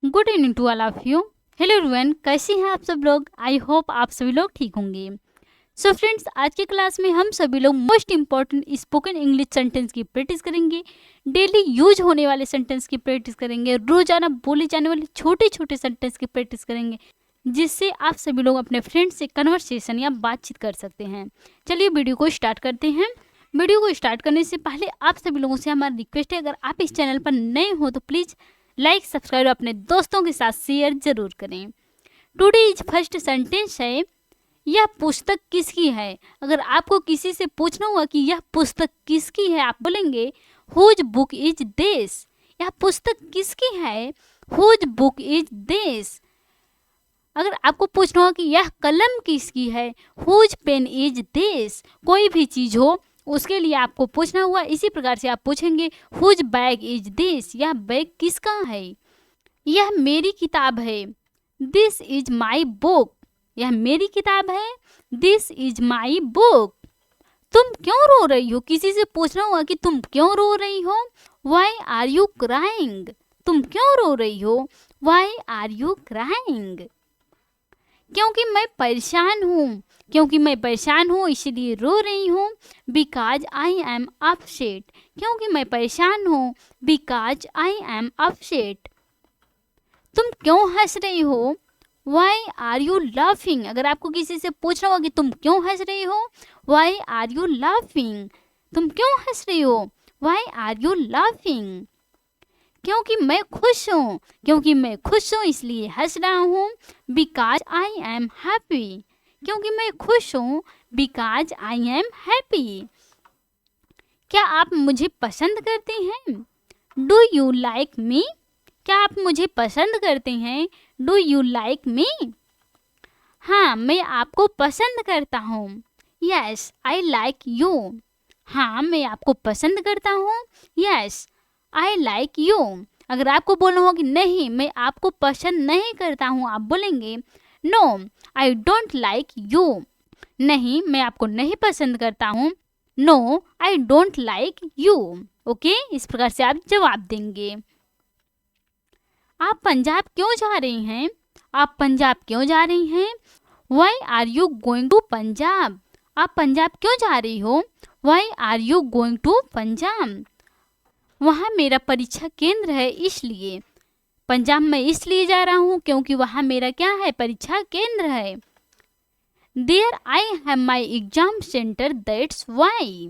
Good evening to all of you. Hello everyone, कैसे हैं आप सब लोग। आई होप आप सभी लोग ठीक होंगे। सो फ्रेंड्स, आज की क्लास में हम सभी लोग most important spoken English sentence की प्रैक्टिस करेंगे। डेली यूज होने वाले सेंटेंस की प्रैक्टिस करेंगे। रोजाना बोले जाने वाले छोटे छोटे सेंटेंस की प्रैक्टिस करेंगे, जिससे आप सभी लोग अपने फ्रेंड्स से कन्वर्सेशन या बातचीत कर सकते हैं। चलिए वीडियो को स्टार्ट करते हैं। वीडियो को स्टार्ट करने से पहले आप सभी लोगों से हमारी रिक्वेस्ट है, अगर आप इस चैनल पर नए हो तो प्लीज़ लाइक सब्सक्राइब अपने दोस्तों के साथ शेयर जरूर करें। टुडे इज फर्स्ट सेंटेंस है, यह पुस्तक किसकी है। अगर आपको किसी से पूछना हुआ कि यह पुस्तक किसकी है, आप बोलेंगे हुज बुक इज दिस। यह पुस्तक किसकी है, हुज बुक इज दिस। अगर आपको पूछना हुआ कि यह कलम किसकी है, हुज पेन इज दिस। कोई भी चीज हो उसके लिए आपको पूछना हुआ, इसी प्रकार से आप पूछेंगे हुज बैग इज दिस। यह बैग किसका है। यह मेरी किताब है, दिस इज माई बुक। यह मेरी किताब है, दिस इज माई बुक। तुम क्यों रो रही हो, किसी से पूछना हुआ कि तुम क्यों रो रही हो। Why are you crying. तुम क्यों रो रही हो, वाई आर यू क्राइंग। क्योंकि मैं परेशान हूँ, क्योंकि मैं परेशान हूँ इसलिए रो रही हूँ। Because I am upset. क्योंकि मैं परेशान हूँ, बिकॉज आई एम अपसेट। तुम क्यों हंस रही हो, वाई आर यू लाफिंग। अगर आपको किसी से पूछना होगा कि तुम क्यों हंस रही हो, वाई आर यू लाफिंग। तुम क्यों हंस रही हो, वाई आर यू लाफिंग। क्योंकि मैं खुश हूँ, क्योंकि मैं खुश हूँ इसलिए हंस रहा हूँ। Because I am happy. क्योंकि मैं खुश हूँ, बिकॉज आई एम हैप्पी। क्या आप मुझे पसंद करते हैं, डू यू लाइक मी। क्या आप मुझे पसंद करते हैं, डू यू लाइक मी। हाँ, मैं आपको पसंद करता हूँ, यस आई लाइक यू। हाँ, मैं आपको पसंद करता हूँ, यस आई लाइक यू। अगर आपको बोलना हो कि नहीं मैं आपको पसंद नहीं करता हूँ, आप बोलेंगे no I don't like you. नहीं, मैं आपको नहीं पसंद करता हूँ, no I don't like you. Okay, इस प्रकार से आप जवाब देंगे। आप पंजाब क्यों जा रही हैं, आप पंजाब क्यों जा रही हैं। Why are you going to Punjab. आप पंजाब क्यों जा रही हो, why are you going to Punjab. वहाँ मेरा परीक्षा केंद्र है इसलिए। पंजाब में इसलिए जा रहा हूँ क्योंकि वहाँ मेरा क्या है, परीक्षा केंद्र है। There I have my exam centre that's why.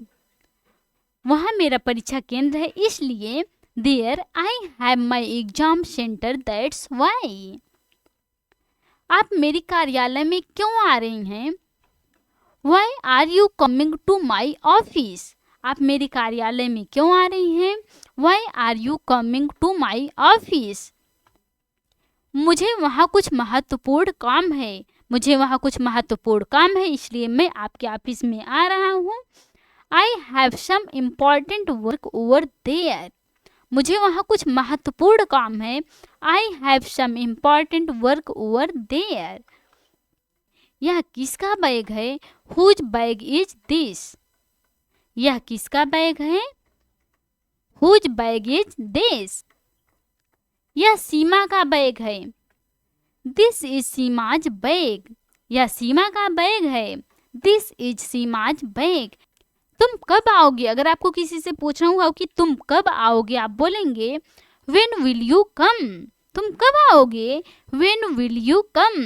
वहाँ मेरा परीक्षा केंद्र है इसलिए। There I have my exam centre that's why. आप मेरी कार्यालय में क्यों आ रही हैं, why are you coming to my office. आप मेरे कार्यालय में क्यों आ रही हैं, why are you coming to my office. मुझे वहाँ कुछ महत्वपूर्ण काम है, मुझे वहाँ कुछ महत्वपूर्ण काम है इसलिए मैं आपके ऑफिस में आ रहा हूँ। I have some important work over there. मुझे वहाँ कुछ महत्वपूर्ण काम है, I have some important work over there. यह किसका बैग है, हुज बैग इज दिस। यह किसका बैग है, हुज बैग इज दिस। यह सीमा का बैग है, दिस इज सीमाज बैग। यह सीमा का बैग है, दिस इज सीमाज बैग। तुम कब आओगे। अगर आपको किसी से पूछना हुआ कि तुम कब आओगे, आप बोलेंगे व्हेन विल यू कम। तुम कब आओगे, व्हेन विल यू कम।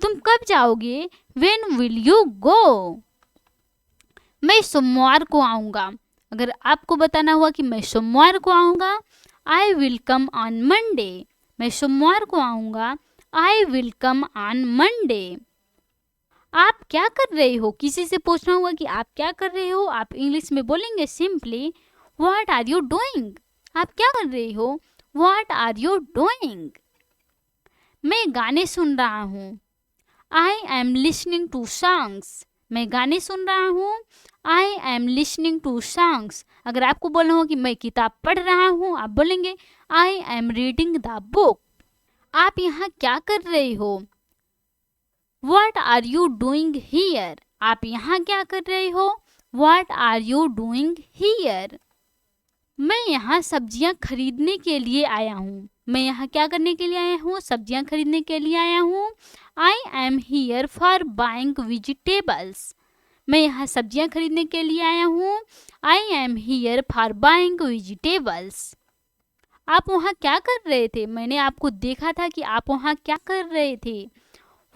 तुम कब जाओगे, व्हेन विल यू गो। मैं सोमवार को आऊँगा। अगर आपको बताना हुआ कि मैं सोमवार को आऊँगा, I will come on Monday. मैं सोमवार को आऊँगा, I will come on Monday. आप क्या कर रहे हो, किसी से पूछना हुआ कि आप क्या कर रहे हो, आप इंग्लिश में बोलेंगे simply what are you doing. आप क्या कर रही हो, व्हाट आर यू डूइंग। मैं गाने सुन रहा हूँ, I am listening to songs. मैं गाने सुन रहा हूँ, I am listening to songs. अगर आपको बोलना हो कि मैं किताब पढ़ रहा हूँ, आप बोलेंगे I am reading the book. आप यहाँ क्या कर रहे हो, what are you doing here. आप यहाँ क्या कर रहे हो, what are you doing here. मैं यहाँ सब्जियाँ खरीदने के लिए आया हूँ, मैं यहाँ क्या करने के लिए आया हूँ? सब्जियाँ खरीदने के लिए आया हूँ। I am here for buying vegetables. मैं यहाँ सब्जियाँ खरीदने के लिए आया हूँ। I am here for buying vegetables. आप वहाँ क्या कर रहे थे? मैंने आपको देखा था कि आप वहाँ क्या कर रहे थे।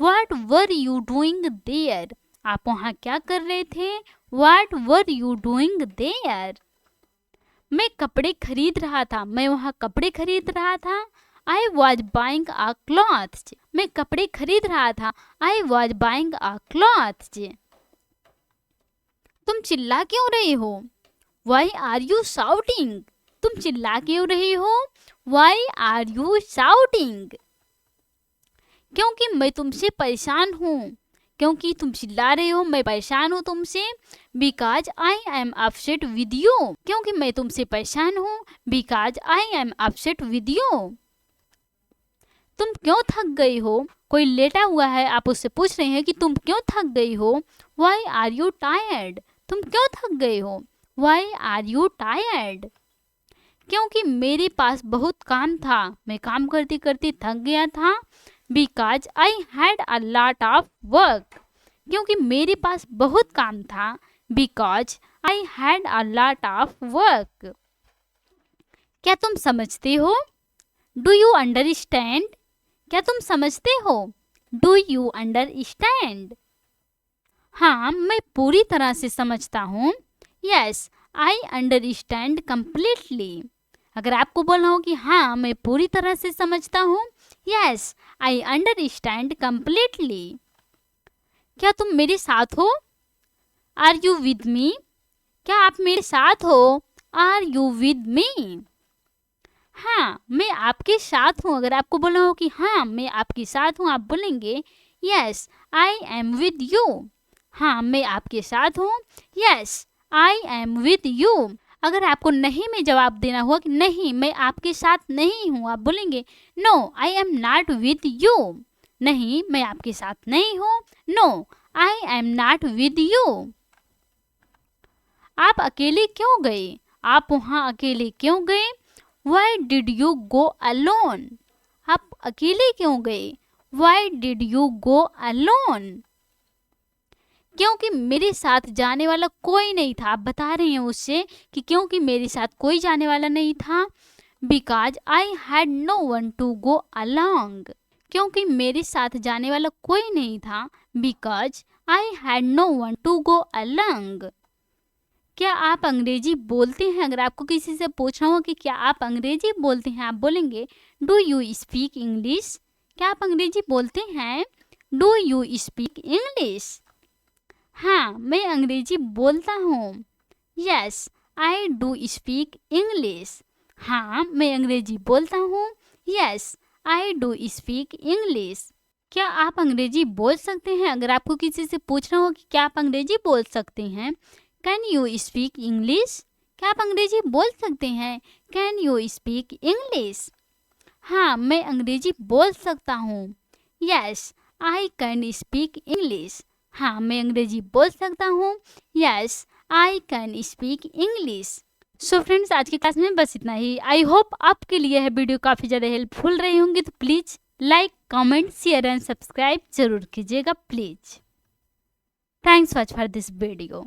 What were you doing there? आप वहाँ क्या कर रहे थे? What were you doing there? मैं कपड़े खरीद रहा था। मैं वहाँ कपड़े खरीद रहा था। I was buying a clothes. मैं कपड़े खरीद रहा था। I was buying a clothes. तुम चिल्ला क्यों रहे हो? Why are you shouting? तुम चिल्ला क्यों रहे हो? Why are you shouting? क्योंकि मैं तुमसे परेशान हूँ। क्योंकि तुम चिल्ला रहे हो, मैं परेशान हूँ तुमसे। Because I am upset with you. क्योंकि मैं तुमसे परेशान हूँ। Because I am upset with you. तुम क्यों थक गई हो? कोई लेटा हुआ है, आप उससे पूछ रहे हैं कि तुम क्यों थक गई हो। Why are you tired? तुम क्यों थक गए हो? Why are you tired? क्योंकि मेरे पास बहुत काम था। मैं काम करते करते थक गया था। Because I had a lot of work. क्योंकि मेरे पास बहुत काम था। Because I had a lot of work. क्या तुम समझते हो? Do you understand? क्या तुम समझते हो? Do you understand? हाँ, मैं पूरी तरह से समझता हूँ। Yes, I understand completely. अगर आपको बोलना हो कि हाँ, मैं पूरी तरह से समझता हूँ, Yes, I understand completely. क्या तुम मेरे साथ हो? Are you with me? क्या आप मेरे साथ हो? Are you with me? हाँ, मैं आपके साथ हूँ। अगर आपको बोलना हो कि हाँ, मैं आपके साथ हूँ, आप बोलेंगे Yes, I am with you. हाँ, मैं आपके साथ हूँ। Yes, I am with you. अगर आपको नहीं में जवाब देना हुआ कि नहीं, मैं आपके साथ नहीं हूँ, आप बोलेंगे no I am not with you. नहीं, मैं आपके साथ नहीं हूँ। No I am not with you. आप अकेले क्यों गए? आप वहाँ अकेले क्यों गए? Why did you go alone? आप अकेले क्यों गए? Why did you go alone? क्योंकि मेरे साथ जाने वाला कोई नहीं था। आप बता रहे हैं उससे कि क्योंकि मेरे साथ कोई जाने वाला नहीं था। Because I had no one to go along. क्योंकि मेरे साथ जाने वाला कोई नहीं था। Because I had no one to go along. क्या आप अंग्रेजी बोलते हैं? अगर आपको किसी से पूछना हो कि क्या आप अंग्रेजी बोलते हैं, आप बोलेंगे डू यू स्पीक इंग्लिश? क्या आप अंग्रेजी बोलते हैं? Do you speak English? हाँ, मैं अंग्रेजी बोलता हूँ। Yes, I do speak English. हाँ, मैं अंग्रेजी बोलता हूँ। Yes, I do speak English. क्या आप अंग्रेजी बोल सकते हैं? अगर आपको किसी से पूछना हो कि क्या आप अंग्रेजी बोल सकते हैं, कैन यू स्पीक इंग्लिश? क्या आप अंग्रेजी बोल सकते हैं? Can you speak English? हाँ, मैं अंग्रेजी बोल सकता हूँ। Yes, I can speak English. हाँ, मैं अंग्रेजी बोल सकता हूँ। Yes, I can speak English. So friends, आज की क्लास में बस इतना ही। आई होप आपके लिए यह वीडियो काफ़ी ज़्यादा हेल्पफुल रही होंगी। तो please like, comment, share and subscribe जरूर कीजिएगा please. Thanks for this video.